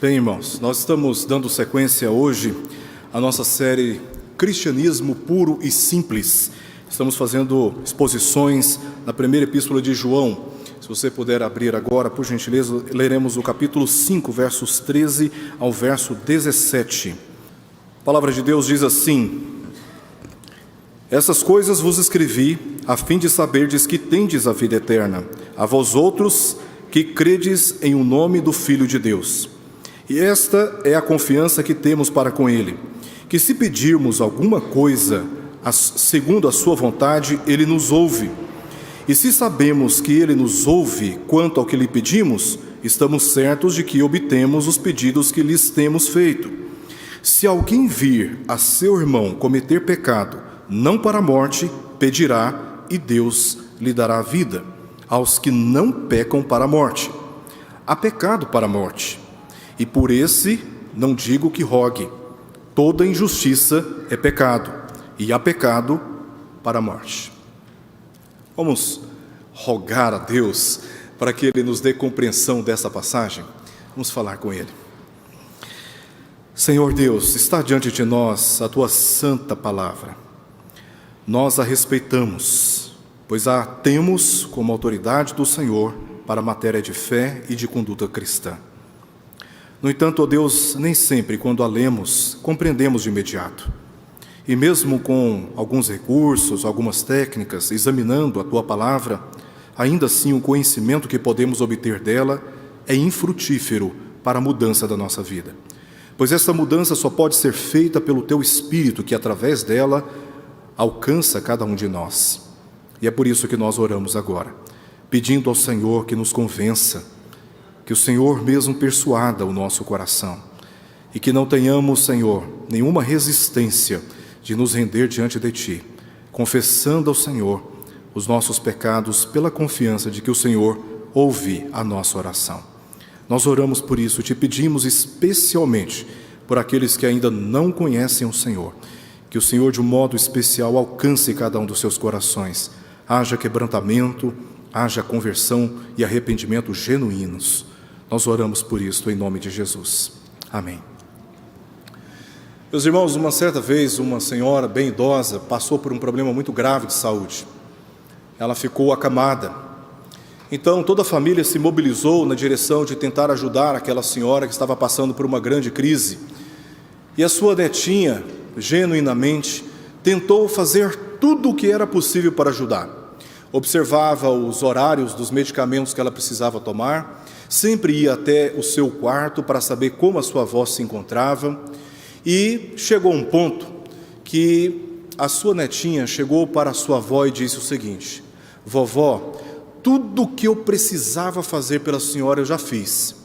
Bem, irmãos, nós estamos dando sequência hoje à nossa série Cristianismo Puro e Simples. Estamos fazendo exposições na primeira epístola de João. Se você puder abrir agora, por gentileza, leremos o capítulo 5, versos 13 ao verso 17. A palavra de Deus diz assim: Essas coisas vos escrevi, a fim de saberdes que tendes a vida eterna, a vós outros que credes em o nome do Filho de Deus. E esta é a confiança que temos para com Ele, que se pedirmos alguma coisa segundo a sua vontade, Ele nos ouve. E se sabemos que Ele nos ouve quanto ao que lhe pedimos, estamos certos de que obtemos os pedidos que lhes temos feito. Se alguém vir a seu irmão cometer pecado, não para a morte, pedirá, e Deus lhe dará a vida. Aos que não pecam para a morte. Há pecado para a morte. E por esse não digo que rogue. Toda injustiça é pecado, e há pecado para a morte. Vamos rogar a Deus para que Ele nos dê compreensão dessa passagem? Vamos falar com Ele. Senhor Deus, está diante de nós a Tua santa palavra. Nós a respeitamos, pois a temos como autoridade do Senhor para a matéria de fé e de conduta cristã. No entanto, ó Deus, nem sempre, quando a lemos, compreendemos de imediato. E mesmo com alguns recursos, algumas técnicas, examinando a Tua palavra, ainda assim o conhecimento que podemos obter dela é infrutífero para a mudança da nossa vida. Pois essa mudança só pode ser feita pelo Teu Espírito, que através dela alcança cada um de nós. E é por isso que nós oramos agora, pedindo ao Senhor que nos convença, que o Senhor mesmo persuada o nosso coração, e que não tenhamos, Senhor, nenhuma resistência de nos render diante de Ti, confessando ao Senhor os nossos pecados pela confiança de que o Senhor ouve a nossa oração. Nós oramos por isso, Te pedimos especialmente por aqueles que ainda não conhecem o Senhor, que o Senhor de um modo especial alcance cada um dos seus corações, haja quebrantamento, haja conversão e arrependimento genuínos. Nós oramos por isso em nome de Jesus. Amém. Meus irmãos, uma certa vez uma senhora bem idosa passou por um problema muito grave de saúde. Ela ficou acamada. Então toda a família se mobilizou na direção de tentar ajudar aquela senhora que estava passando por uma grande crise. E a sua netinha, genuinamente, tentou fazer tudo o que era possível para ajudar. Observava os horários dos medicamentos que ela precisava tomar, sempre ia até o seu quarto para saber como a sua avó se encontrava, e chegou um ponto que a sua netinha chegou para a sua avó e disse o seguinte: vovó, tudo o que eu precisava fazer pela senhora eu já fiz,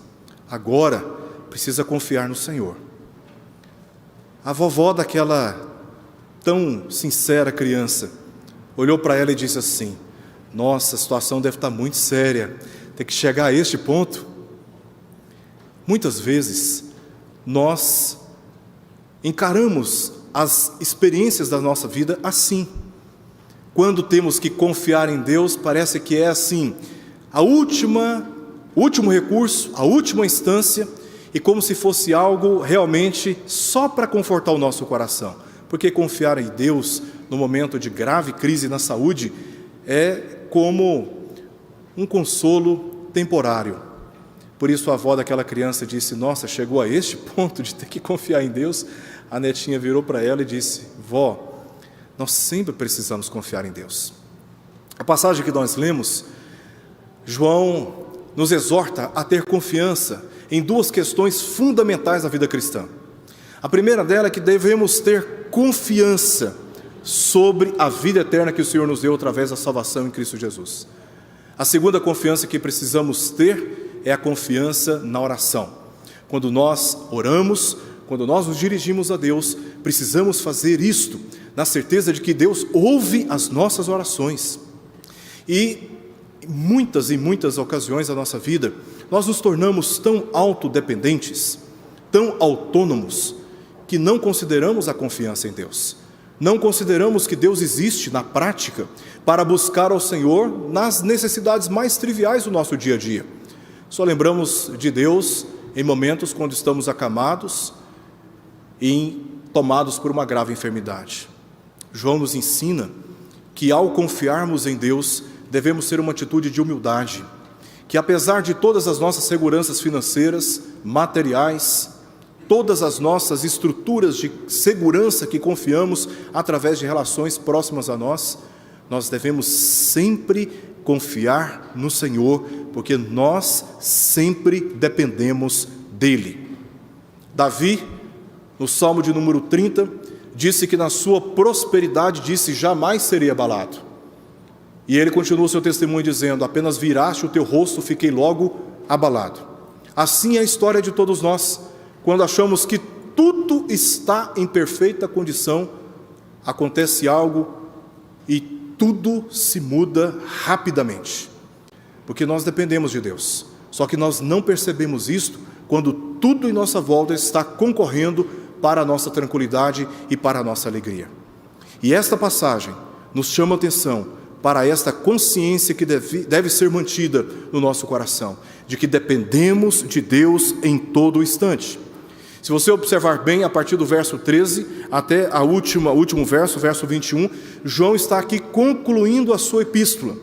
agora precisa confiar no Senhor. A vovó daquela tão sincera criança olhou para ela e disse assim: nossa, a situação deve estar muito séria, tem que chegar a este ponto. Muitas vezes nós encaramos as experiências da nossa vida assim. Quando temos que confiar em Deus, parece que é assim, o último recurso, a última instância, e como se fosse algo realmente só para confortar o nosso coração. Porque confiar em Deus no momento de grave crise na saúde é como um consolo temporário. Por isso a avó daquela criança disse: nossa, chegou a este ponto de ter que confiar em Deus. A netinha virou para ela e disse: vó, nós sempre precisamos confiar em Deus. A passagem que nós lemos, João nos exorta a ter confiança em duas questões fundamentais da vida cristã. A primeira dela é que devemos ter confiança sobre a vida eterna que o Senhor nos deu através da salvação em Cristo Jesus. A segunda confiança que precisamos ter é a confiança na oração. Quando nós oramos, quando nós nos dirigimos a Deus, precisamos fazer isto na certeza de que Deus ouve as nossas orações. E em muitas ocasiões da nossa vida, nós nos tornamos tão autodependentes, tão autônomos, que não consideramos a confiança em Deus. Não consideramos que Deus existe na prática para buscar ao Senhor nas necessidades mais triviais do nosso dia a dia. Só lembramos de Deus em momentos quando estamos acamados e tomados por uma grave enfermidade. João nos ensina que ao confiarmos em Deus, devemos ter uma atitude de humildade, que apesar de todas as nossas seguranças financeiras, materiais, todas as nossas estruturas de segurança que confiamos através de relações próximas a nós, nós devemos sempre confiar no Senhor, porque nós sempre dependemos dEle. Davi, no Salmo de número 30, disse que na sua prosperidade, jamais seria abalado. E ele continua o seu testemunho dizendo: apenas viraste o teu rosto, fiquei logo abalado. Assim é a história de todos nós. Quando achamos que tudo está em perfeita condição, acontece algo e tudo se muda rapidamente. Porque nós dependemos de Deus. Só que nós não percebemos isto quando tudo em nossa volta está concorrendo para a nossa tranquilidade e para a nossa alegria. E esta passagem nos chama a atenção para esta consciência que deve ser mantida no nosso coração, de que dependemos de Deus em todo instante. Se você observar bem, a partir do verso 13 até o último verso, verso 21, João está aqui concluindo a sua epístola.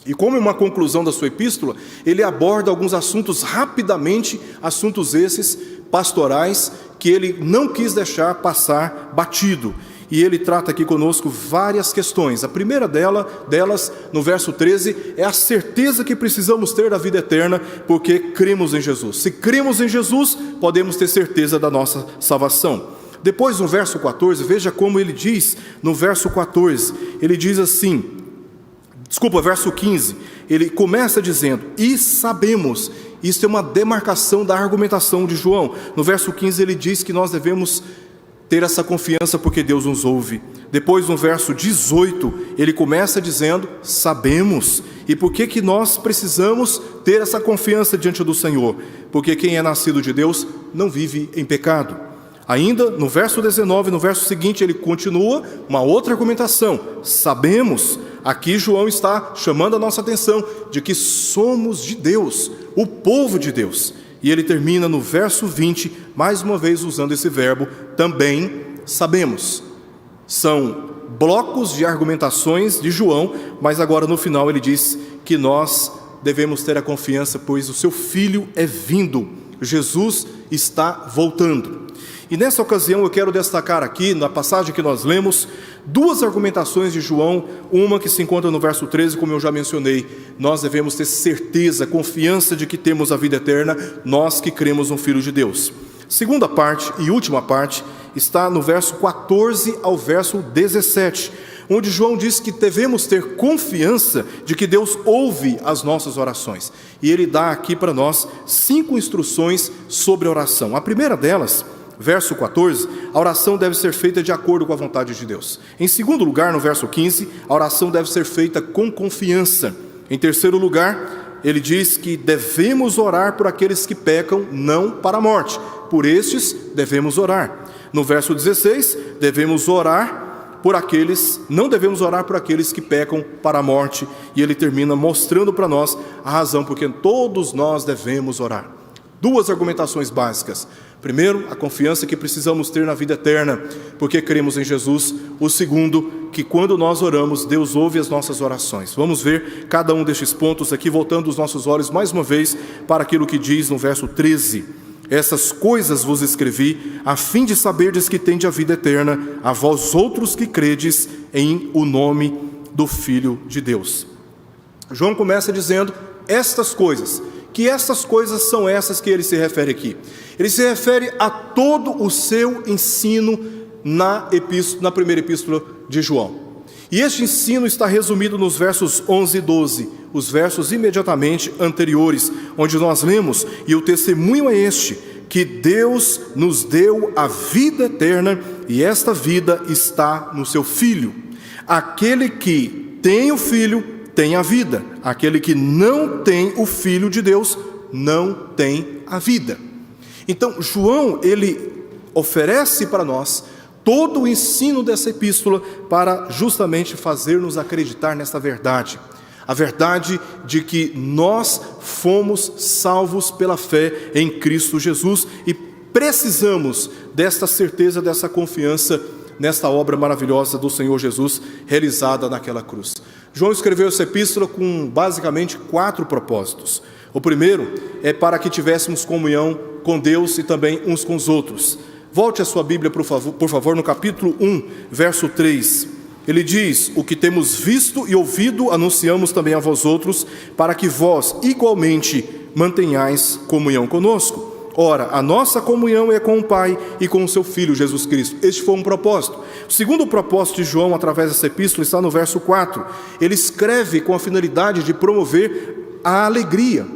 E como é uma conclusão da sua epístola, ele aborda alguns assuntos rapidamente, assuntos esses pastorais, que ele não quis deixar passar batido. E ele trata aqui conosco várias questões. A primeira delas, no verso 13, é a certeza que precisamos ter da vida eterna, porque cremos em Jesus. Se cremos em Jesus, podemos ter certeza da nossa salvação. Depois, no verso 14, veja como ele diz, no verso 14, ele diz assim, verso 15, ele começa dizendo, e sabemos. Isso é uma demarcação da argumentação de João. No verso 15 ele diz que nós devemos ter essa confiança porque Deus nos ouve. Depois no verso 18 ele começa dizendo, sabemos. E por que nós precisamos ter essa confiança diante do Senhor? Porque quem é nascido de Deus não vive em pecado. Ainda no verso 19, no verso seguinte, ele continua uma outra argumentação. Sabemos. Aqui João está chamando a nossa atenção de que somos de Deus, o povo de Deus. E ele termina no verso 20, mais uma vez usando esse verbo, também sabemos. São blocos de argumentações de João, mas agora no final ele diz que nós devemos ter a confiança, pois o seu Filho é vindo, Jesus está voltando. E nessa ocasião eu quero destacar aqui, na passagem que nós lemos, duas argumentações de João, uma que se encontra no verso 13, como eu já mencionei, nós devemos ter certeza, confiança de que temos a vida eterna, nós que cremos no Filho de Deus. Segunda parte e última parte está no verso 14 ao verso 17, onde João diz que devemos ter confiança de que Deus ouve as nossas orações. E ele dá aqui para nós 5 instruções sobre a oração. A primeira delas, verso 14, a oração deve ser feita de acordo com a vontade de Deus. Em segundo lugar, no verso 15, a oração deve ser feita com confiança. Em terceiro lugar, ele diz que devemos orar por aqueles que pecam, não para a morte. Por estes devemos orar. No verso 16, não devemos orar por aqueles que pecam para a morte. E ele termina mostrando para nós a razão porque todos nós devemos orar. Duas argumentações básicas. Primeiro, a confiança que precisamos ter na vida eterna, porque cremos em Jesus. O segundo, que quando nós oramos, Deus ouve as nossas orações. Vamos ver cada um destes pontos aqui, voltando os nossos olhos mais uma vez para aquilo que diz no verso 13. Essas coisas vos escrevi, a fim de saberdes que tendes a vida eterna, a vós outros que credes em o nome do Filho de Deus. João começa dizendo estas coisas. Que essas coisas são essas que ele se refere aqui. Ele se refere a todo o seu ensino na primeira epístola de João. E este ensino está resumido nos versos 11 e 12, os versos imediatamente anteriores, onde nós lemos, e o testemunho é este, que Deus nos deu a vida eterna, e esta vida está no seu Filho. Aquele que tem o Filho tem a vida. Aquele que não tem o Filho de Deus não tem a vida. Então, João, ele oferece para nós todo o ensino dessa epístola para justamente fazer-nos acreditar nessa verdade. A verdade de que nós fomos salvos pela fé em Cristo Jesus e precisamos desta certeza, dessa confiança nesta obra maravilhosa do Senhor Jesus realizada naquela cruz. João escreveu essa epístola com basicamente 4 propósitos. O primeiro é para que tivéssemos comunhão com Deus e também uns com os outros. Volte a sua Bíblia, por favor, no capítulo 1, verso 3. Ele diz: o que temos visto e ouvido anunciamos também a vós outros, para que vós igualmente mantenhais comunhão conosco. Ora, a nossa comunhão é com o Pai e com o seu Filho Jesus Cristo. Este foi um propósito. O segundo propósito de João, através dessa epístola, está no verso 4. Ele escreve com a finalidade de promover a alegria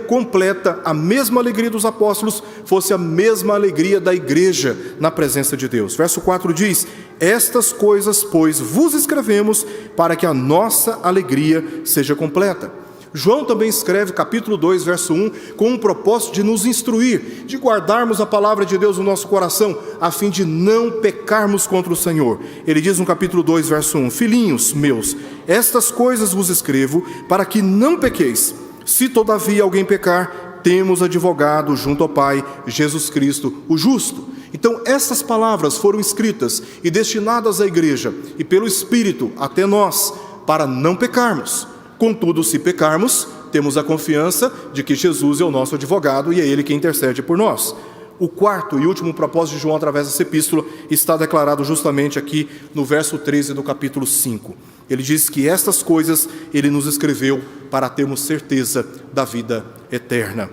completa, a mesma alegria dos apóstolos, fosse a mesma alegria da igreja na presença de Deus. Verso 4 diz: estas coisas, pois, vos escrevemos para que a nossa alegria seja completa. João também escreve, capítulo 2, verso 1, com um propósito de nos instruir, de guardarmos a palavra de Deus no nosso coração, a fim de não pecarmos contra o Senhor. Ele diz no capítulo 2, verso 1: filhinhos meus, estas coisas vos escrevo para que não pequeis. Se todavia alguém pecar, temos advogado junto ao Pai, Jesus Cristo, o justo. Então essas palavras foram escritas e destinadas à igreja e pelo Espírito até nós, para não pecarmos. Contudo, se pecarmos, temos a confiança de que Jesus é o nosso advogado e é Ele quem intercede por nós. O quarto e último propósito de João através dessa epístola está declarado justamente aqui no verso 13 do capítulo 5. Ele diz que estas coisas Ele nos escreveu para termos certeza da vida eterna.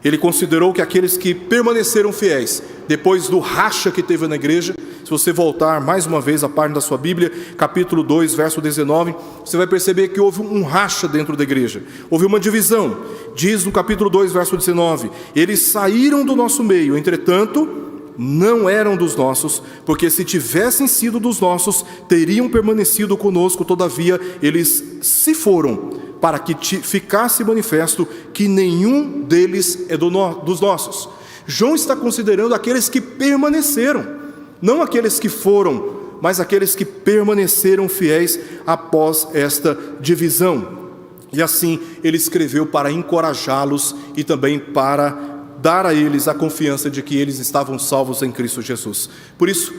Ele considerou que aqueles que permaneceram fiéis, depois do racha que teve na igreja, se você voltar mais uma vez à página da sua Bíblia, capítulo 2, verso 19, você vai perceber que houve um racha dentro da igreja, houve uma divisão. Diz no capítulo 2, verso 19, eles saíram do nosso meio, entretanto, não eram dos nossos, porque se tivessem sido dos nossos, teriam permanecido conosco, todavia eles se foram, para que ficasse manifesto que nenhum deles é dos nossos. João está considerando aqueles que permaneceram, não aqueles que foram, mas aqueles que permaneceram fiéis após esta divisão. E assim ele escreveu para encorajá-los e também para dar a eles a confiança de que eles estavam salvos em Cristo Jesus. Por isso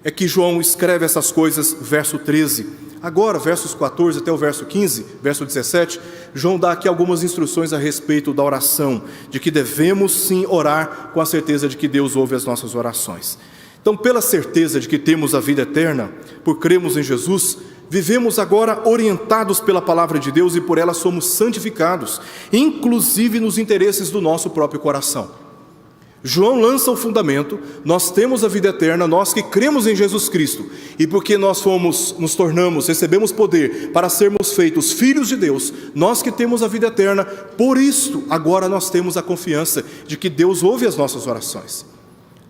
é que João escreve essas coisas, verso 13. Agora, versos 14 até o verso 15, verso 17, João dá aqui algumas instruções a respeito da oração, de que devemos sim orar com a certeza de que Deus ouve as nossas orações. Então, pela certeza de que temos a vida eterna, por cremos em Jesus, vivemos agora orientados pela palavra de Deus e por ela somos santificados, inclusive nos interesses do nosso próprio coração. João lança o fundamento: nós temos a vida eterna, nós que cremos em Jesus Cristo, e porque nós recebemos poder para sermos feitos filhos de Deus, nós que temos a vida eterna, por isto agora nós temos a confiança de que Deus ouve as nossas orações.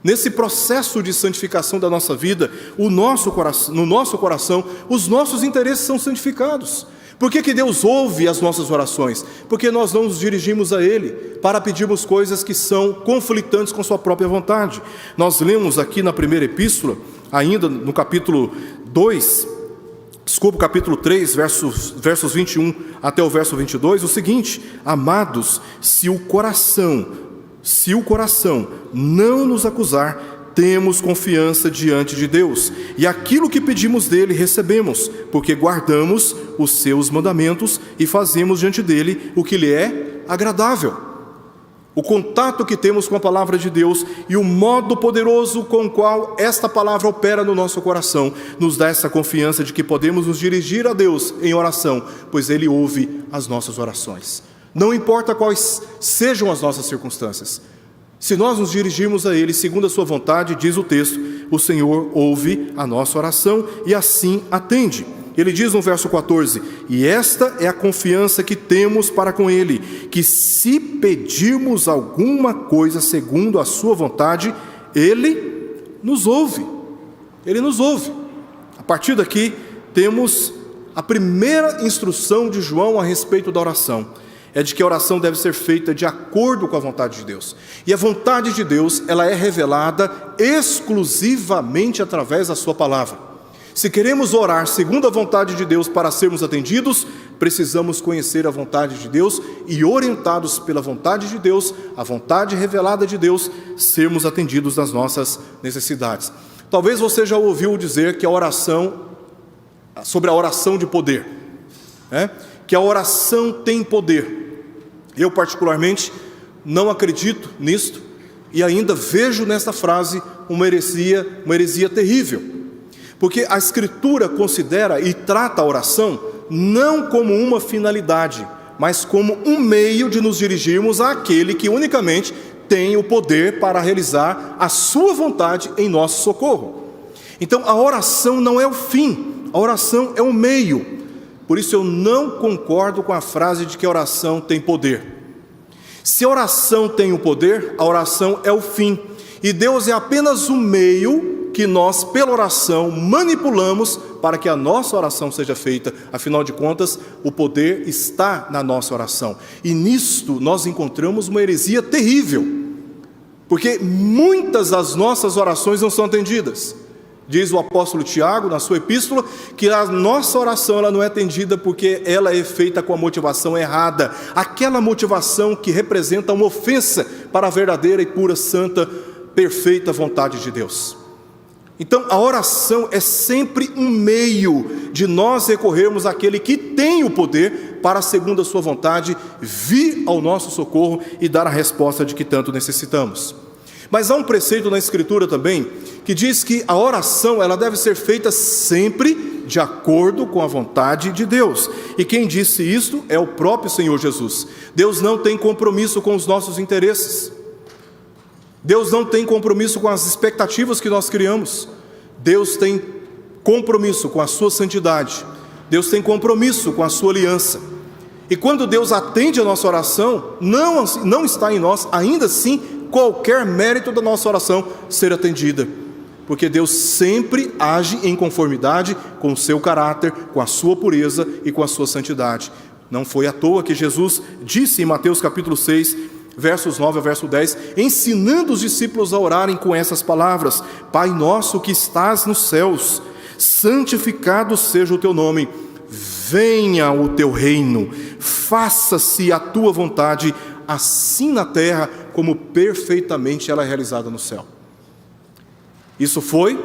Nesse processo de santificação da nossa vida, no nosso coração, os nossos interesses são santificados. Por que Deus ouve as nossas orações? Porque nós não nos dirigimos a Ele para pedirmos coisas que são conflitantes com Sua própria vontade. Nós lemos aqui na primeira epístola, ainda no capítulo 3, versos 21 até o verso 22, o seguinte: amados, se o coração não nos acusar, temos confiança diante de Deus, e aquilo que pedimos dele recebemos, porque guardamos os seus mandamentos e fazemos diante dele o que lhe é agradável. O contato que temos com a palavra de Deus e o modo poderoso com o qual esta palavra opera no nosso coração nos dá essa confiança de que podemos nos dirigir a Deus em oração, pois Ele ouve as nossas orações. Não importa quais sejam as nossas circunstâncias, se nós nos dirigirmos a Ele segundo a sua vontade, diz o texto, o Senhor ouve a nossa oração e assim atende. Ele diz no verso 14: e esta é a confiança que temos para com Ele, que se pedirmos alguma coisa segundo a sua vontade, Ele nos ouve. Ele nos ouve. A partir daqui temos a primeira instrução de João a respeito da oração. É de que a oração deve ser feita de acordo com a vontade de Deus. E a vontade de Deus, ela é revelada exclusivamente através da sua palavra. Se queremos orar segundo a vontade de Deus para sermos atendidos, precisamos conhecer a vontade de Deus e, orientados pela vontade de Deus, a vontade revelada de Deus, sermos atendidos nas nossas necessidades. Talvez você já ouviu dizer que sobre a oração de poder, né? Que a oração tem poder. Eu particularmente não acredito nisto e ainda vejo nesta frase uma heresia terrível, porque a Escritura considera e trata a oração não como uma finalidade, mas como um meio de nos dirigirmos àquele que unicamente tem o poder para realizar a sua vontade em nosso socorro. Então a oração não é o fim, a oração é o meio. Por isso eu não concordo com a frase de que a oração tem poder. Se a oração tem o poder, a oração é o fim, e Deus é apenas o meio que nós, pela oração, manipulamos para que a nossa oração seja feita. Afinal de contas, o poder está na nossa oração, e nisto nós encontramos uma heresia terrível, porque muitas das nossas orações não são atendidas. Diz o apóstolo Tiago, na sua epístola, que a nossa oração ela não é atendida porque ela é feita com a motivação errada, aquela motivação que representa uma ofensa para a verdadeira e pura, santa, perfeita vontade de Deus. Então a oração é sempre um meio de nós recorrermos àquele que tem o poder para, segundo a sua vontade, vir ao nosso socorro e dar a resposta de que tanto necessitamos. Mas há um preceito na Escritura também que diz que a oração ela deve ser feita sempre de acordo com a vontade de Deus. E quem disse isto é o próprio Senhor Jesus. Deus não tem compromisso com os nossos interesses. Deus não tem compromisso com as expectativas que nós criamos. Deus tem compromisso com a sua santidade. Deus tem compromisso com a sua aliança. E quando Deus atende a nossa oração, não está em nós, ainda assim, qualquer mérito da nossa oração ser atendida, porque Deus sempre age em conformidade com o seu caráter, com a sua pureza e com a sua santidade. Não foi à toa que Jesus disse em Mateus capítulo 6, versos 9 ao verso 10, ensinando os discípulos a orarem com essas palavras: Pai nosso que estás nos céus, santificado seja o teu nome, venha o teu reino, faça-se a tua vontade, assim na terra como perfeitamente ela é realizada no céu. Isso foi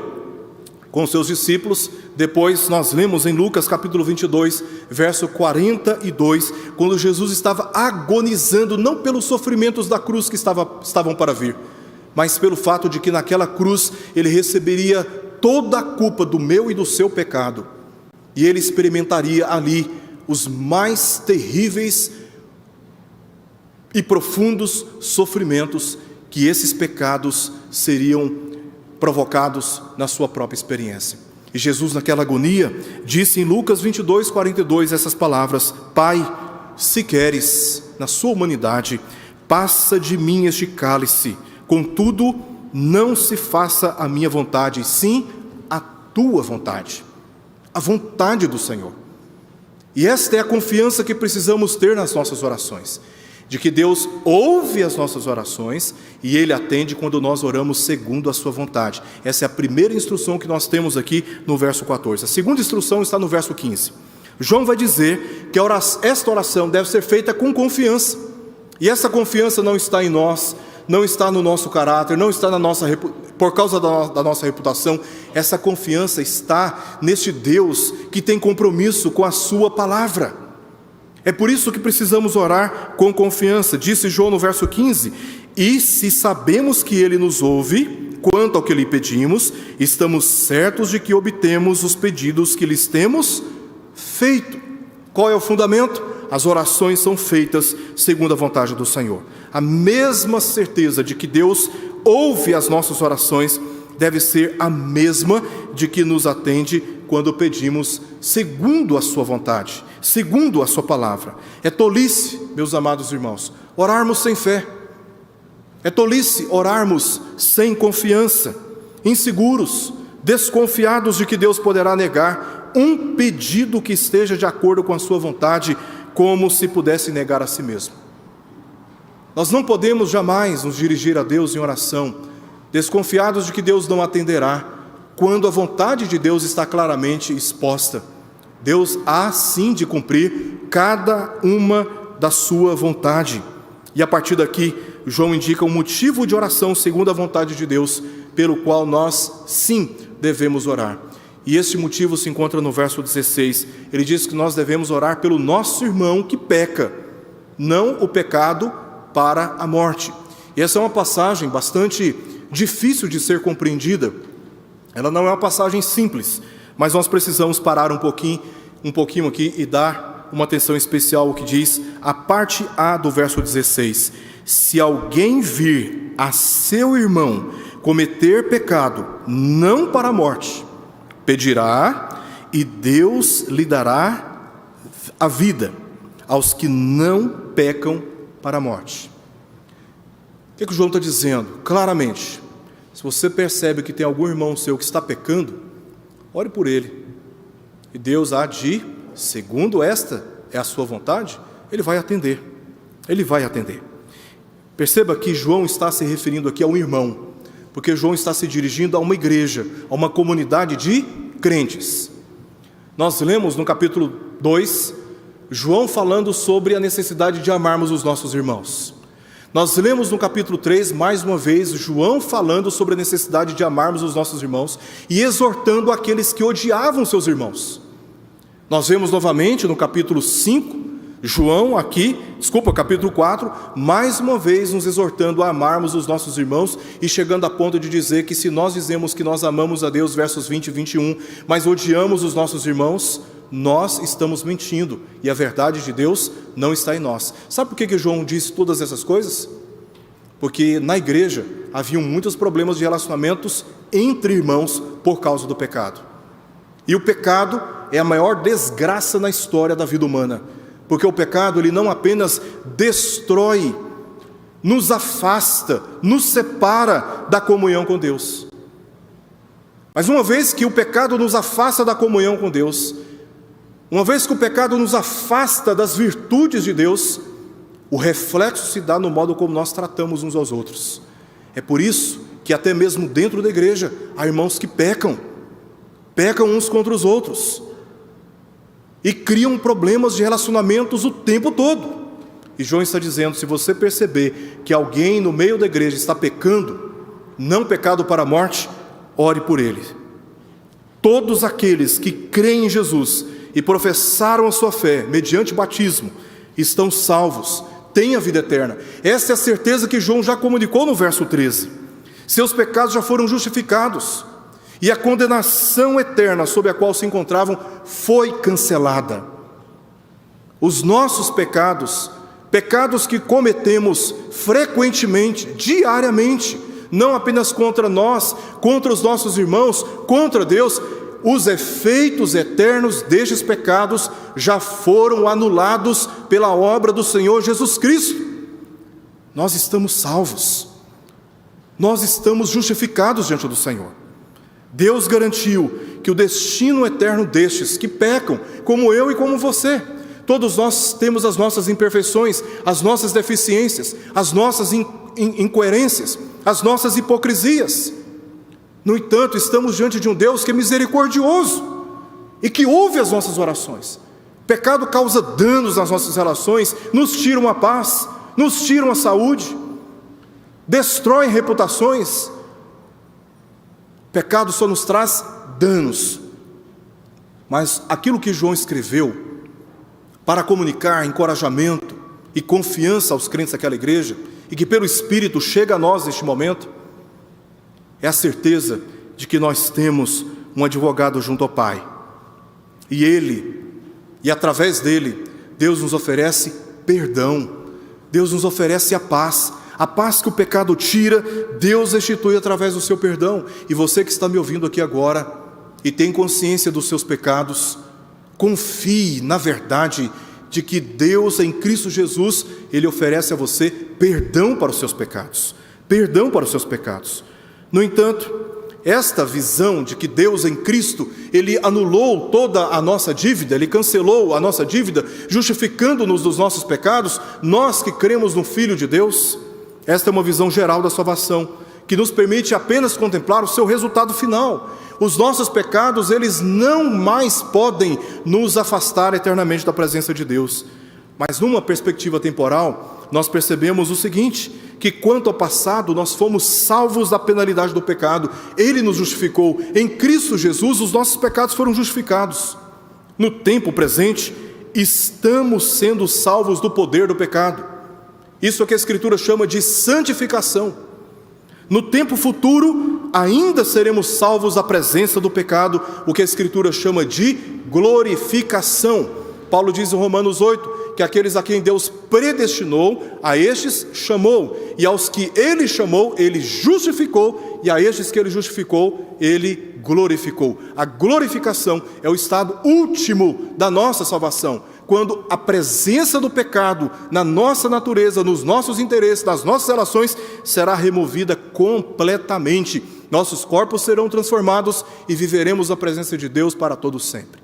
com seus discípulos. Depois nós lemos em Lucas capítulo 22, verso 42, quando Jesus estava agonizando, não pelos sofrimentos da cruz que estavam para vir, mas pelo fato de que naquela cruz ele receberia toda a culpa do meu e do seu pecado, e ele experimentaria ali os mais terríveis e profundos sofrimentos que esses pecados seriam provocados na sua própria experiência. E Jesus, naquela agonia, disse em Lucas 22, 42 essas palavras: Pai, se queres, na sua humanidade, passa de mim este cálice, contudo não se faça a minha vontade, sim a tua vontade, a vontade do Senhor. E esta é a confiança que precisamos ter nas nossas orações, de que Deus ouve as nossas orações e Ele atende quando nós oramos segundo a sua vontade. Essa é a primeira instrução que nós temos aqui no verso 14. A segunda instrução está no verso 15. João vai dizer que esta oração deve ser feita com confiança, e essa confiança não está em nós, não está no nosso caráter, não está por causa da nossa reputação. Essa confiança está neste Deus que tem compromisso com a sua palavra. É por isso que precisamos orar com confiança. Disse João no verso 15: e se sabemos que Ele nos ouve quanto ao que lhe pedimos, estamos certos de que obtemos os pedidos que lhes temos feito. Qual é o fundamento? As orações são feitas segundo a vontade do Senhor. A mesma certeza de que Deus ouve as nossas orações deve ser a mesma de que nos atende quando pedimos segundo a sua vontade, segundo a sua palavra. É tolice, meus amados irmãos, orarmos sem fé. É tolice orarmos sem confiança, inseguros, desconfiados de que Deus poderá negar um pedido que esteja de acordo com a sua vontade, como se pudesse negar a si mesmo. Nós não podemos jamais nos dirigir a Deus em oração, desconfiados de que Deus não atenderá, quando a vontade de Deus está claramente exposta. Deus há sim de cumprir cada uma da sua vontade. E a partir daqui, João indica um motivo de oração segundo a vontade de Deus, pelo qual nós, sim, devemos orar. E esse motivo se encontra no verso 16. Ele diz que nós devemos orar pelo nosso irmão que peca, não o pecado para a morte. E essa é uma passagem bastante difícil de ser compreendida. Ela não é uma passagem simples, mas nós precisamos parar um pouquinho aqui e dar uma atenção especial ao que diz a parte A do verso 16. Se alguém vir a seu irmão cometer pecado, não para a morte, pedirá e Deus lhe dará a vida aos que não pecam para a morte. O que João está dizendo? Claramente, se você percebe que tem algum irmão seu que está pecando, ore por ele. E Deus há de, segundo esta é a sua vontade, Ele vai atender. Ele vai atender. Perceba que João está se referindo aqui a um irmão, porque João está se dirigindo a uma igreja, a uma comunidade de crentes. Nós lemos no capítulo 2, João falando sobre a necessidade de amarmos os nossos irmãos. Nós lemos no capítulo 3, mais uma vez, João falando sobre a necessidade de amarmos os nossos irmãos e exortando aqueles que odiavam seus irmãos. Nós vemos novamente no capítulo 5, capítulo 4, mais uma vez nos exortando a amarmos os nossos irmãos e chegando a ponto de dizer que se nós dizemos que nós amamos a Deus, versos 20 e 21, mas odiamos os nossos irmãos, nós estamos mentindo e a verdade de Deus não está em nós. Sabe por que João disse todas essas coisas? Porque na igreja haviam muitos problemas de relacionamentos entre irmãos por causa do pecado. E o pecado é a maior desgraça na história da vida humana, porque o pecado ele não apenas destrói, nos afasta, nos separa da comunhão com Deus. Mas uma vez que o pecado nos afasta da comunhão com Deus, uma vez que o pecado nos afasta das virtudes de Deus, o reflexo se dá no modo como nós tratamos uns aos outros. É por isso que até mesmo dentro da igreja há irmãos que pecam uns contra os outros e criam problemas de relacionamentos o tempo todo. E João está dizendo, se você perceber que alguém no meio da igreja está pecando, não pecado para a morte, ore por ele. Todos aqueles que creem em Jesus e professaram a sua fé mediante batismo, estão salvos, têm a vida eterna. Essa é a certeza que João já comunicou no verso 13. Seus pecados já foram justificados, e a condenação eterna sobre a qual se encontravam foi cancelada. Os nossos pecados que cometemos frequentemente, diariamente, não apenas contra nós, contra os nossos irmãos, contra Deus, os efeitos eternos destes pecados já foram anulados pela obra do Senhor Jesus Cristo. Nós estamos salvos, nós estamos justificados diante do Senhor. Deus garantiu que o destino eterno destes que pecam, como eu e como você, todos nós temos as nossas imperfeições, as nossas deficiências, as nossas incoerências, as nossas hipocrisias. No entanto, estamos diante de um Deus que é misericordioso e que ouve as nossas orações. O pecado causa danos nas nossas relações, nos tira a paz, nos tira a saúde, destrói reputações. O pecado só nos traz danos. Mas aquilo que João escreveu para comunicar encorajamento e confiança aos crentes daquela igreja, e que pelo Espírito chega a nós neste momento, é a certeza de que nós temos um advogado junto ao Pai. E Ele, e através dele, Deus nos oferece perdão. Deus nos oferece a paz que o pecado tira, Deus restitui através do seu perdão. E você que está me ouvindo aqui agora, e tem consciência dos seus pecados, confie na verdade de que Deus em Cristo Jesus, Ele oferece a você perdão para os seus pecados. Perdão para os seus pecados. No entanto, esta visão de que Deus em Cristo, Ele anulou toda a nossa dívida, Ele cancelou a nossa dívida, justificando-nos dos nossos pecados, nós que cremos no Filho de Deus, esta é uma visão geral da salvação, que nos permite apenas contemplar o seu resultado final. Os nossos pecados, eles não mais podem nos afastar eternamente da presença de Deus. Mas numa perspectiva temporal, nós percebemos o seguinte, que quanto ao passado, nós fomos salvos da penalidade do pecado. Ele nos justificou. Em Cristo Jesus, os nossos pecados foram justificados. No tempo presente, estamos sendo salvos do poder do pecado. Isso é o que a Escritura chama de santificação. No tempo futuro, ainda seremos salvos da presença do pecado, o que a Escritura chama de glorificação. Paulo diz em Romanos 8, que aqueles a quem Deus predestinou, a estes chamou, e aos que Ele chamou, Ele justificou, e a estes que Ele justificou, Ele glorificou. A glorificação é o estado último da nossa salvação, quando a presença do pecado na nossa natureza, nos nossos interesses, nas nossas relações, será removida completamente. Nossos corpos serão transformados e viveremos a presença de Deus para todo sempre.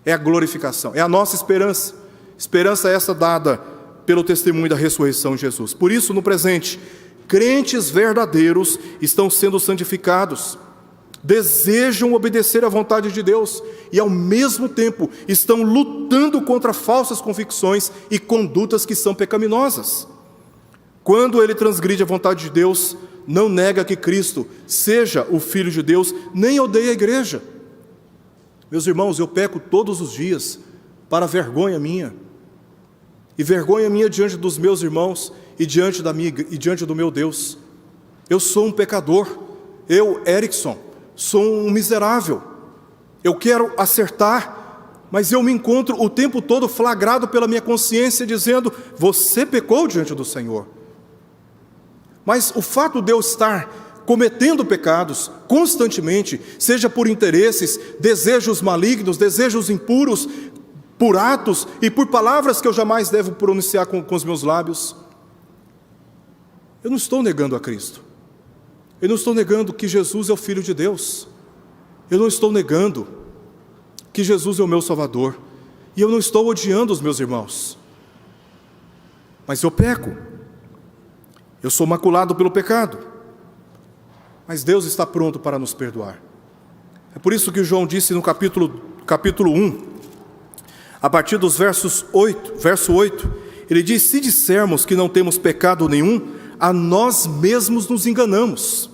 É a glorificação, é a nossa esperança. Esperança essa dada pelo testemunho da ressurreição de Jesus. Por isso, no presente, crentes verdadeiros estão sendo santificados, desejam obedecer à vontade de Deus e, ao mesmo tempo, estão lutando contra falsas convicções e condutas que são pecaminosas. Quando ele transgride a vontade de Deus, não nega que Cristo seja o Filho de Deus, nem odeia a igreja. Meus irmãos, eu peco todos os dias para vergonha minha. E vergonha minha diante dos meus irmãos e diante do meu Deus. Eu sou um pecador. Eu, Erickson, sou um miserável. Eu quero acertar, mas eu me encontro o tempo todo flagrado pela minha consciência, dizendo: você pecou diante do Senhor. Mas o fato de eu estar cometendo pecados constantemente, seja por interesses, desejos malignos, desejos impuros, por atos e por palavras que eu jamais devo pronunciar com os meus lábios, eu não estou negando a Cristo. Eu não estou negando que Jesus é o Filho de Deus. Eu não estou negando que Jesus é o meu Salvador. E eu não estou odiando os meus irmãos. Mas eu peco. Eu sou maculado pelo pecado. Mas Deus está pronto para nos perdoar. É por isso que João disse no capítulo 1, a partir dos verso 8, ele diz: se dissermos que não temos pecado nenhum, a nós mesmos nos enganamos.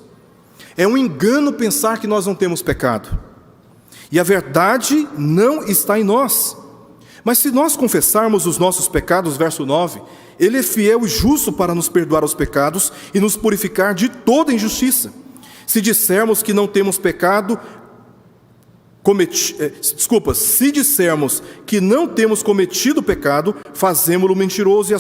É um engano pensar que nós não temos pecado. E a verdade não está em nós. Mas se nós confessarmos os nossos pecados, verso 9, Ele é fiel e justo para nos perdoar os pecados e nos purificar de toda injustiça. Se dissermos que não temos pecado, se dissermos que não temos cometido pecado, fazemo-lo mentiroso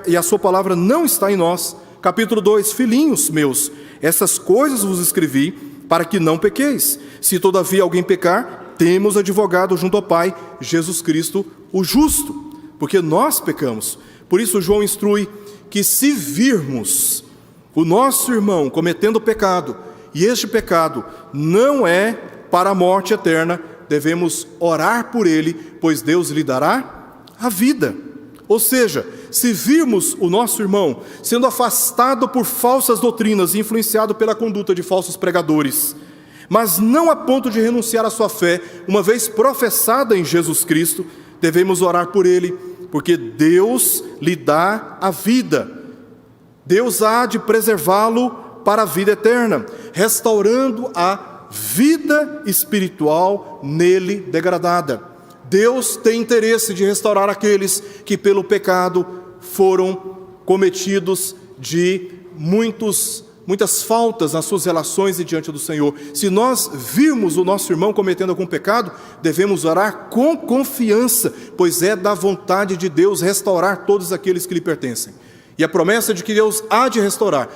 e a sua palavra não está em nós. Capítulo 2, filhinhos meus, essas coisas vos escrevi para que não pequeis. Se todavia alguém pecar, temos advogado junto ao Pai, Jesus Cristo, o justo, porque nós pecamos. Por isso João instrui que se virmos o nosso irmão cometendo pecado, e este pecado não é para a morte eterna, devemos orar por ele, pois Deus lhe dará a vida. Ou seja, se virmos o nosso irmão sendo afastado por falsas doutrinas e influenciado pela conduta de falsos pregadores, mas não a ponto de renunciar à sua fé, uma vez professada em Jesus Cristo, devemos orar por ele, porque Deus lhe dá a vida. Deus há de preservá-lo para a vida eterna, restaurando a vida espiritual nele degradada. Deus tem interesse de restaurar aqueles que pelo pecado foram cometidos de muitas faltas nas suas relações e diante do Senhor. Se nós virmos o nosso irmão cometendo algum pecado, devemos orar com confiança, pois é da vontade de Deus restaurar todos aqueles que lhe pertencem. E a promessa de que Deus há de restaurar,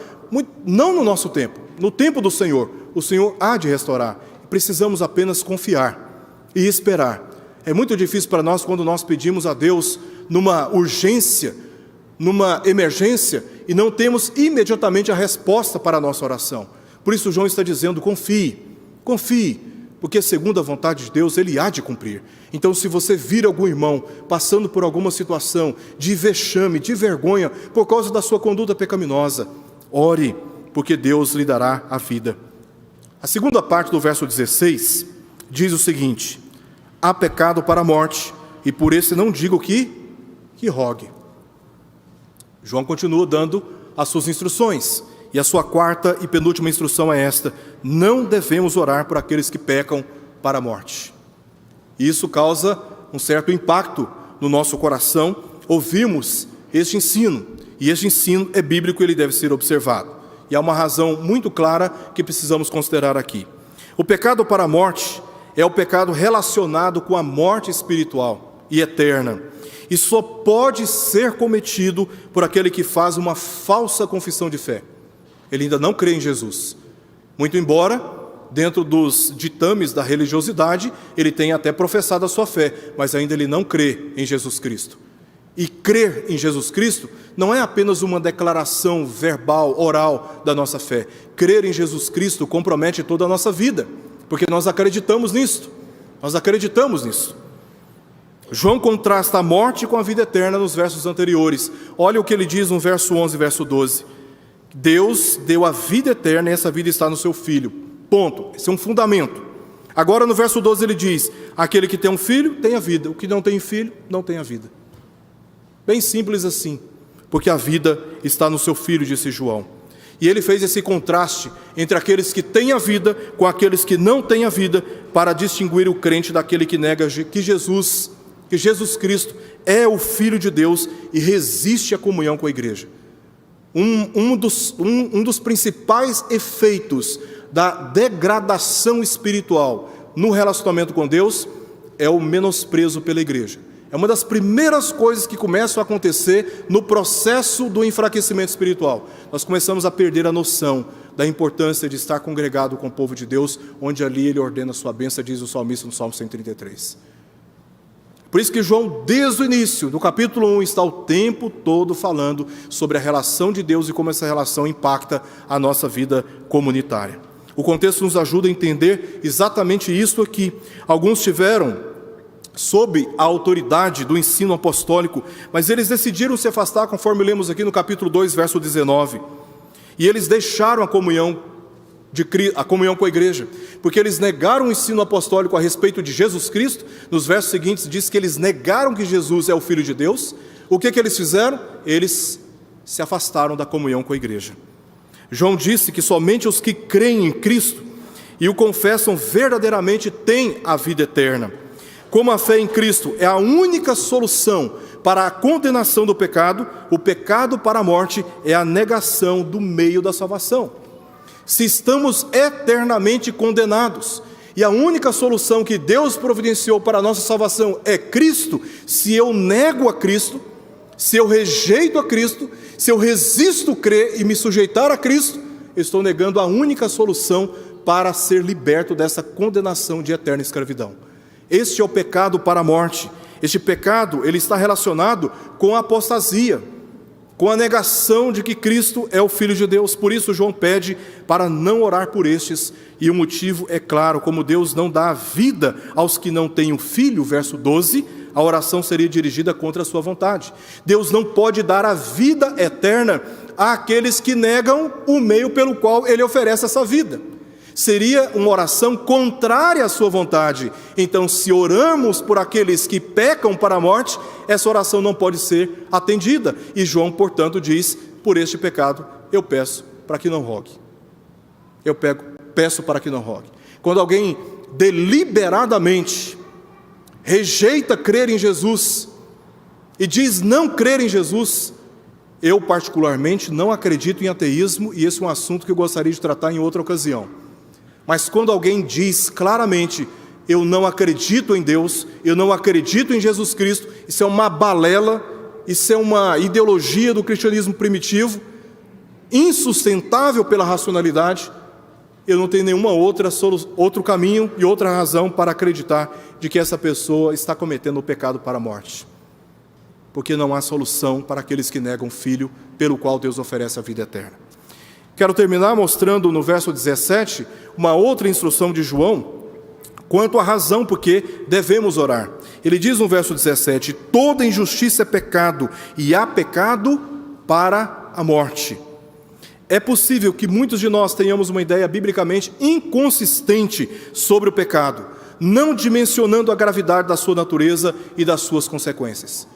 não no nosso tempo, no tempo do Senhor, o Senhor há de restaurar. Precisamos apenas confiar e esperar. É muito difícil para nós quando nós pedimos a Deus numa urgência, numa emergência, e não temos imediatamente a resposta para a nossa oração. Por isso João está dizendo: confie, porque segundo a vontade de Deus, Ele há de cumprir. Então, se você vir algum irmão passando por alguma situação de vexame, de vergonha, por causa da sua conduta pecaminosa, ore, porque Deus lhe dará a vida. A segunda parte do verso 16 diz o seguinte: há pecado para a morte, e por esse não digo que rogue. João continua dando as suas instruções, e a sua quarta e penúltima instrução é esta: não devemos orar por aqueles que pecam para a morte. E isso causa um certo impacto no nosso coração. Ouvimos este ensino, e este ensino é bíblico e ele deve ser observado. E há uma razão muito clara que precisamos considerar aqui. O pecado para a morte é o pecado relacionado com a morte espiritual e eterna. E só pode ser cometido por aquele que faz uma falsa confissão de fé. Ele ainda não crê em Jesus. Muito embora, dentro dos ditames da religiosidade, ele tenha até professado a sua fé, mas ainda ele não crê em Jesus Cristo. E crer em Jesus Cristo não é apenas uma declaração verbal, oral da nossa fé. Crer em Jesus Cristo compromete toda a nossa vida, porque nós acreditamos nisso. Nós acreditamos nisso. João contrasta a morte com a vida eterna nos versos anteriores. Olha o que ele diz no verso 11 e verso 12. Deus deu a vida eterna e essa vida está no seu Filho. Ponto. Esse é um fundamento. Agora no verso 12 ele diz: aquele que tem um filho tem a vida, o que não tem filho não tem a vida. Bem simples assim, porque a vida está no seu Filho, disse João. E ele fez esse contraste entre aqueles que têm a vida com aqueles que não têm a vida, para distinguir o crente daquele que nega que Jesus Cristo é o Filho de Deus e resiste à comunhão com a igreja. Um dos principais efeitos da degradação espiritual no relacionamento com Deus é o menosprezo pela igreja. É uma das primeiras coisas que começam a acontecer no processo do enfraquecimento espiritual. Nós começamos a perder a noção da importância de estar congregado com o povo de Deus, onde ali ele ordena a sua bênção, diz o salmista no Salmo 133. Por isso que João, desde o início, do capítulo 1, está o tempo todo falando sobre a relação de Deus e como essa relação impacta a nossa vida comunitária. O contexto nos ajuda a entender exatamente isso aqui. Alguns tiveram sob a autoridade do ensino apostólico, mas eles decidiram se afastar, conforme lemos aqui no capítulo 2, verso 19. E eles deixaram a comunhão com a igreja, porque eles negaram o ensino apostólico a respeito de Jesus Cristo. Nos versos seguintes diz que eles negaram que Jesus é o Filho de Deus. O que eles fizeram? Eles se afastaram da comunhão com a igreja. João disse que somente os que creem em Cristo e o confessam verdadeiramente têm a vida eterna. Como a fé em Cristo é a única solução para a condenação do pecado, o pecado para a morte é a negação do meio da salvação. Se estamos eternamente condenados, e a única solução que Deus providenciou para a nossa salvação é Cristo, se eu nego a Cristo, se eu rejeito a Cristo, se eu resisto crer e me sujeitar a Cristo, eu estou negando a única solução para ser liberto dessa condenação de eterna escravidão. Este é o pecado para a morte. Este pecado, ele está relacionado com a apostasia, com a negação de que Cristo é o Filho de Deus. Por isso João pede para não orar por estes, e o motivo é claro: como Deus não dá a vida aos que não têm o Filho, verso 12, a oração seria dirigida contra a sua vontade. Deus não pode dar a vida eterna àqueles que negam o meio pelo qual Ele oferece essa vida. Seria uma oração contrária à sua vontade. Então, se oramos por aqueles que pecam para a morte, essa oração não pode ser atendida. E João, portanto, diz: por este pecado eu peço para que não rogue. Peço para que não rogue. Quando alguém deliberadamente rejeita crer em Jesus e diz não crer em Jesus, eu particularmente não acredito em ateísmo, e esse é um assunto que eu gostaria de tratar em outra ocasião. Mas quando alguém diz claramente: eu não acredito em Deus, eu não acredito em Jesus Cristo, isso é uma balela, isso é uma ideologia do cristianismo primitivo, insustentável pela racionalidade, eu não tenho nenhuma outro caminho e outra razão para acreditar de que essa pessoa está cometendo o pecado para a morte. Porque não há solução para aqueles que negam o Filho, pelo qual Deus oferece a vida eterna. Quero terminar mostrando no verso 17 uma outra instrução de João quanto à razão por que devemos orar. Ele diz no verso 17: toda injustiça é pecado, e há pecado para a morte. É possível que muitos de nós tenhamos uma ideia biblicamente inconsistente sobre o pecado. não dimensionando a gravidade da sua natureza e das suas consequências.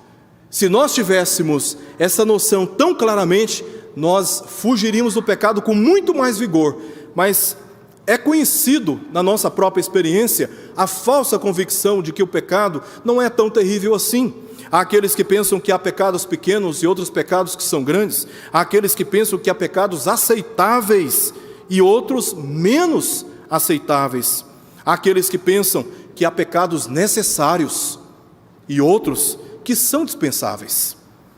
Se nós tivéssemos essa noção tão claramente, nós fugiríamos do pecado com muito mais vigor, mas é conhecido na nossa própria experiência a falsa convicção de que o pecado não é tão terrível assim. Há aqueles que pensam que há pecados pequenos e outros pecados que são grandes. Há aqueles que pensam que há pecados aceitáveis e outros menos aceitáveis. Há aqueles que pensam que há pecados necessários e outros que são dispensáveis.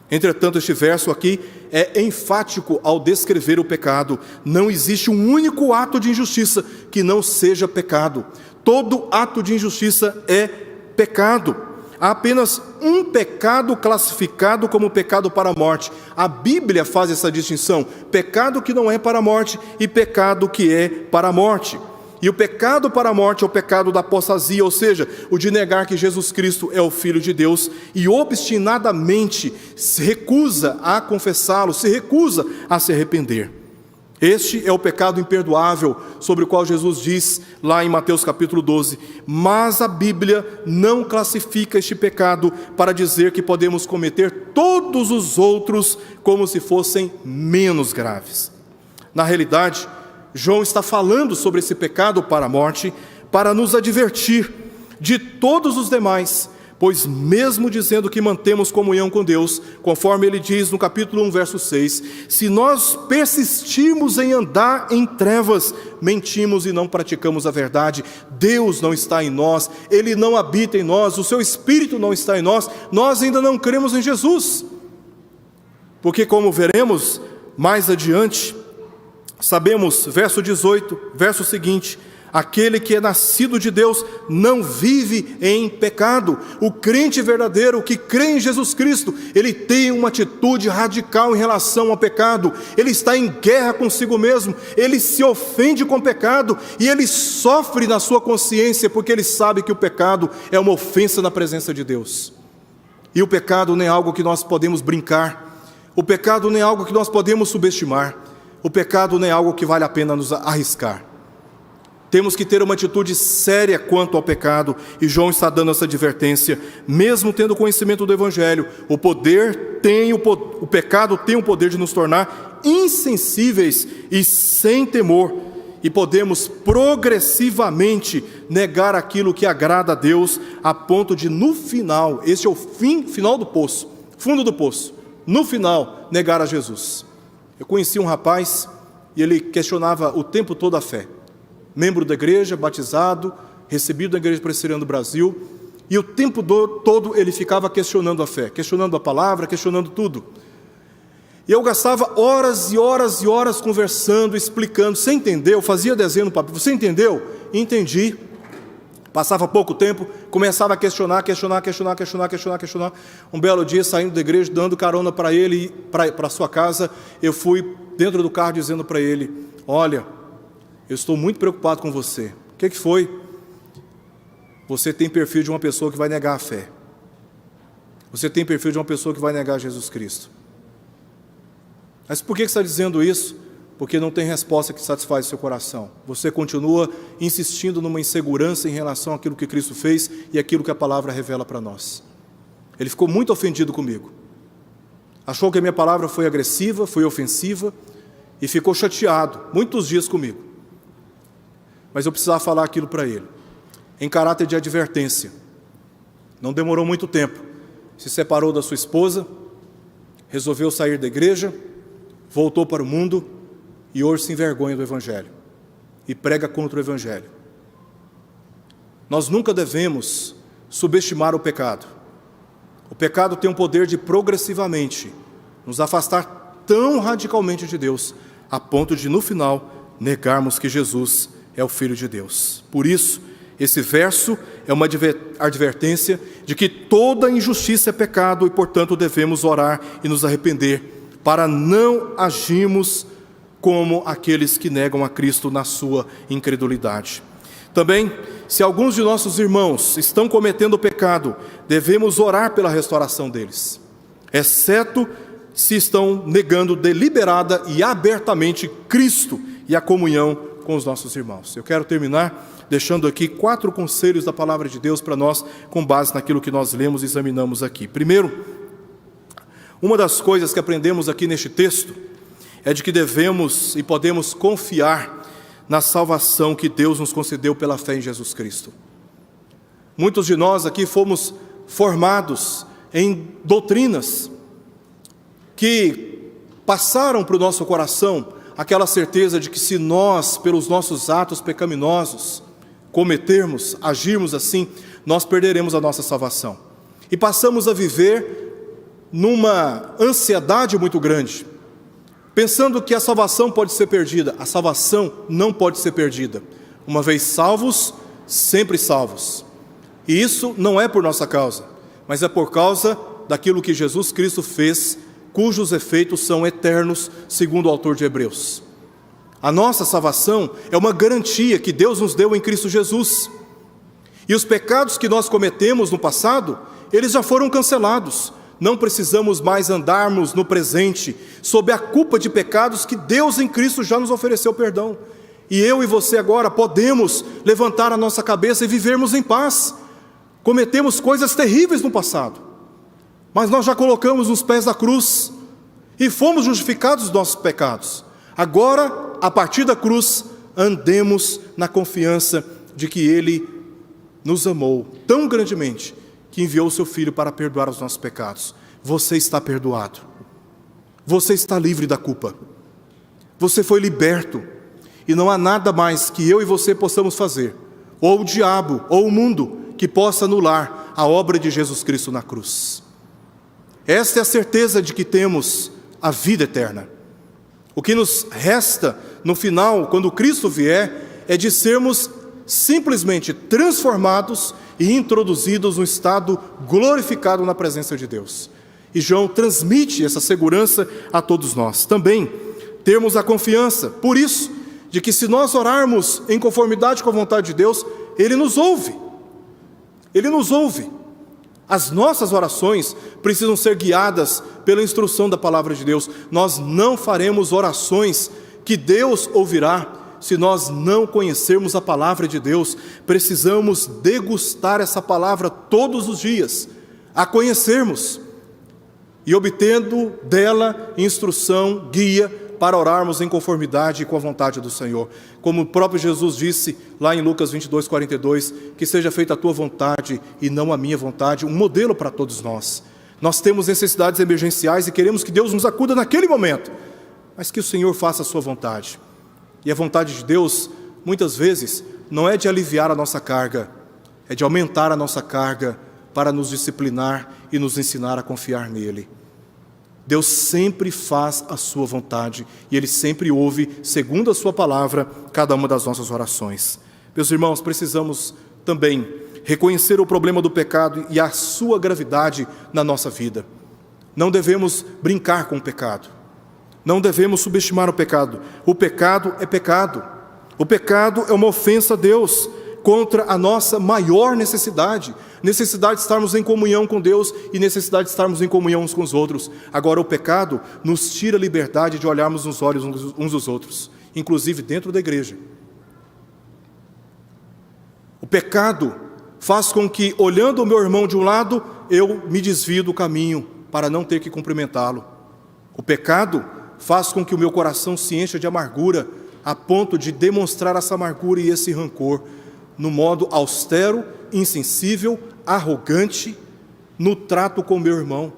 Entretanto, este verso aqui é enfático ao descrever o pecado. Não existe um único ato de injustiça que não seja pecado. Todo ato de injustiça é pecado. Há apenas um pecado classificado como pecado para a morte. A Bíblia faz essa distinção: pecado que não é para a morte e pecado que é para a morte. E o pecado para a morte é o pecado da apostasia, ou seja, o de negar que Jesus Cristo é o Filho de Deus e obstinadamente se recusa a confessá-lo, se recusa a se arrepender. Este é o pecado imperdoável sobre o qual Jesus diz lá em Mateus capítulo 12, mas a Bíblia não classifica este pecado para dizer que podemos cometer todos os outros como se fossem menos graves. Na realidade, João está falando sobre esse pecado para a morte para nos advertir de todos os demais, pois mesmo dizendo que mantemos comunhão com Deus, conforme ele diz no capítulo 1, verso 6, se nós persistirmos em andar em trevas, mentimos e não praticamos a verdade. Deus não está em nós, Ele não habita em nós, o seu Espírito não está em nós, nós ainda não cremos em Jesus. Porque, como veremos mais adiante, sabemos, verso 18, verso seguinte: aquele que é nascido de Deus não vive em pecado. O crente verdadeiro que crê em Jesus Cristo, ele tem uma atitude radical em relação ao pecado. Ele está em guerra consigo mesmo, ele se ofende com o pecado e ele sofre na sua consciência, porque ele sabe que o pecado é uma ofensa na presença de Deus. E o pecado não é algo que nós podemos brincar, o pecado não é algo que nós podemos subestimar, o pecado não é algo que vale a pena nos arriscar. Temos que ter uma atitude séria quanto ao pecado, e João está dando essa advertência. Mesmo tendo conhecimento do Evangelho, o pecado tem o poder de nos tornar insensíveis e sem temor, e podemos progressivamente negar aquilo que agrada a Deus, a ponto de no final, este é o final do poço, fundo do poço, no final negar a Jesus. Eu conheci um rapaz e ele questionava o tempo todo a fé. Membro da igreja, batizado, recebido na Igreja Presbiteriana do Brasil, e o tempo todo ele ficava questionando a fé, questionando a palavra, questionando tudo. E eu gastava horas e horas e horas conversando, explicando. Você entendeu? Fazia desenho no papel. Você entendeu? Entendi. Passava pouco tempo, começava a questionar. Um belo dia, saindo da igreja, dando carona para ele, para a sua casa, eu fui dentro do carro dizendo para ele: olha, eu estou muito preocupado com você. O que foi? Você tem perfil de uma pessoa que vai negar a fé. Você tem perfil de uma pessoa que vai negar Jesus Cristo. Mas por que você está dizendo isso? Porque não tem resposta que satisfaz o seu coração. Você continua insistindo numa insegurança em relação àquilo que Cristo fez e aquilo que a palavra revela para nós. Ele ficou muito ofendido comigo. Achou que a minha palavra foi agressiva, foi ofensiva, e ficou chateado muitos dias comigo. Mas eu precisava falar aquilo para ele, em caráter de advertência. Não demorou muito tempo. Se separou da sua esposa, resolveu sair da igreja, voltou para o mundo e hoje se envergonha do Evangelho e prega contra o Evangelho. Nós nunca devemos subestimar o pecado. O pecado tem o poder de progressivamente nos afastar tão radicalmente de Deus, a ponto de no final negarmos que Jesus é o Filho de Deus. Por isso, esse verso é uma advertência de que toda injustiça é pecado e, portanto, devemos orar e nos arrepender para não agirmos como aqueles que negam a Cristo na sua incredulidade. Também, se alguns de nossos irmãos estão cometendo pecado, devemos orar pela restauração deles, exceto se estão negando deliberada e abertamente Cristo e a comunhão com os nossos irmãos. Eu quero terminar deixando aqui 4 conselhos da palavra de Deus para nós, com base naquilo que nós lemos e examinamos aqui. Primeiro, uma das coisas que aprendemos aqui neste texto é de que devemos e podemos confiar na salvação que Deus nos concedeu pela fé em Jesus Cristo. Muitos de nós aqui fomos formados em doutrinas que passaram para o nosso coração aquela certeza de que se nós, pelos nossos atos pecaminosos, cometermos, agirmos assim, nós perderemos a nossa salvação. E passamos a viver numa ansiedade muito grande, pensando que a salvação pode ser perdida. A salvação não pode ser perdida. Uma vez salvos, sempre salvos. E isso não é por nossa causa, mas é por causa daquilo que Jesus Cristo fez, cujos efeitos são eternos, segundo o autor de Hebreus. A nossa salvação é uma garantia que Deus nos deu em Cristo Jesus. E os pecados que nós cometemos no passado, eles já foram cancelados. Não precisamos mais andarmos no presente sob a culpa de pecados que Deus em Cristo já nos ofereceu perdão. E eu e você agora podemos levantar a nossa cabeça e vivermos em paz. Cometemos coisas terríveis no passado, mas nós já colocamos nos pés da cruz e fomos justificados dos nossos pecados. Agora, a partir da cruz, andemos na confiança de que Ele nos amou tão grandemente que enviou o seu Filho para perdoar os nossos pecados. Você está perdoado. Você está livre da culpa. Você foi liberto. E não há nada mais que eu e você possamos fazer, ou o diabo, ou o mundo, que possa anular a obra de Jesus Cristo na cruz. Esta é a certeza de que temos a vida eterna. O que nos resta no final, quando Cristo vier, é de sermos simplesmente transformados e introduzidos no estado glorificado na presença de Deus. E João transmite essa segurança a todos nós. Também termos a confiança, por isso, de que se nós orarmos em conformidade com a vontade de Deus, Ele nos ouve. Ele nos ouve. As nossas orações precisam ser guiadas pela instrução da palavra de Deus. Nós não faremos orações que Deus ouvirá se nós não conhecermos a palavra de Deus. Precisamos degustar essa palavra todos os dias, a conhecermos e obtendo dela instrução, guia, para orarmos em conformidade com a vontade do Senhor. Como o próprio Jesus disse lá em Lucas 22:42, que seja feita a tua vontade e não a minha vontade, um modelo para todos nós. Nós temos necessidades emergenciais e queremos que Deus nos acuda naquele momento, mas que o Senhor faça a sua vontade. E a vontade de Deus, muitas vezes, não é de aliviar a nossa carga, é de aumentar a nossa carga para nos disciplinar e nos ensinar a confiar nele. Deus sempre faz a sua vontade e Ele sempre ouve, segundo a sua palavra, cada uma das nossas orações. Meus irmãos, precisamos também reconhecer o problema do pecado e a sua gravidade na nossa vida. Não devemos brincar com o pecado. Não devemos subestimar o pecado. O pecado é pecado. O pecado é uma ofensa a Deus contra a nossa maior necessidade de estarmos em comunhão com Deus e necessidade de estarmos em comunhão uns com os outros. Agora, o pecado nos tira a liberdade de olharmos nos olhos uns dos outros, inclusive dentro da igreja. O pecado faz com que, olhando o meu irmão de um lado, eu me desvio do caminho para não ter que cumprimentá-lo. O pecado faz com que o meu coração se encha de amargura, a ponto de demonstrar essa amargura e esse rancor no modo austero, insensível, arrogante, no trato com meu irmão.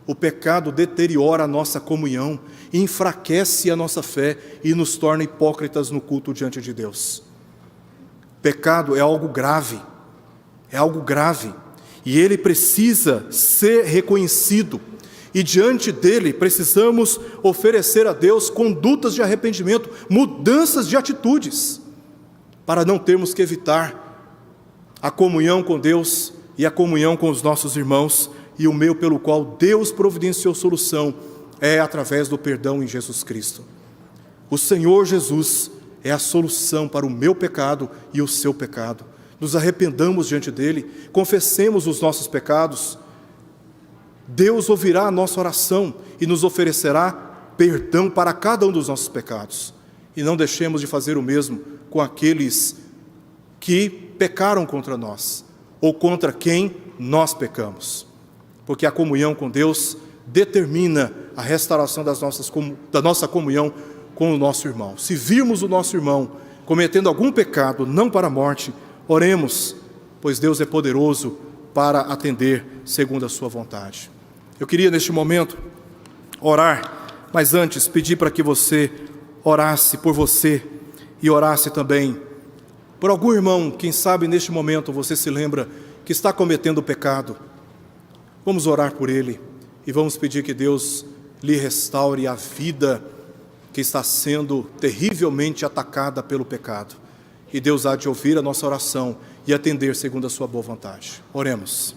O pecado deteriora a nossa comunhão, enfraquece a nossa fé e nos torna hipócritas no culto diante de Deus. Pecado é algo grave, e ele precisa ser reconhecido, e diante dele precisamos oferecer a Deus condutas de arrependimento, mudanças de atitudes, para não termos que evitar a comunhão com Deus e a comunhão com os nossos irmãos, e o meio pelo qual Deus providenciou solução é através do perdão em Jesus Cristo. O Senhor Jesus é a solução para o meu pecado e o seu pecado. Nos arrependamos diante dele, confessemos os nossos pecados. Deus ouvirá a nossa oração e nos oferecerá perdão para cada um dos nossos pecados. E não deixemos de fazer o mesmo com aqueles que pecaram contra nós, ou contra quem nós pecamos. Porque a comunhão com Deus determina a restauração da nossa comunhão com o nosso irmão. Se virmos o nosso irmão cometendo algum pecado, não para a morte, oremos, pois Deus é poderoso para atender segundo a sua vontade. Eu queria neste momento orar, mas antes pedir para que você orasse por você e orasse também por algum irmão. Quem sabe neste momento você se lembra que está cometendo pecado. Vamos orar por ele e vamos pedir que Deus lhe restaure a vida que está sendo terrivelmente atacada pelo pecado. E Deus há de ouvir a nossa oração e atender segundo a sua boa vontade. Oremos.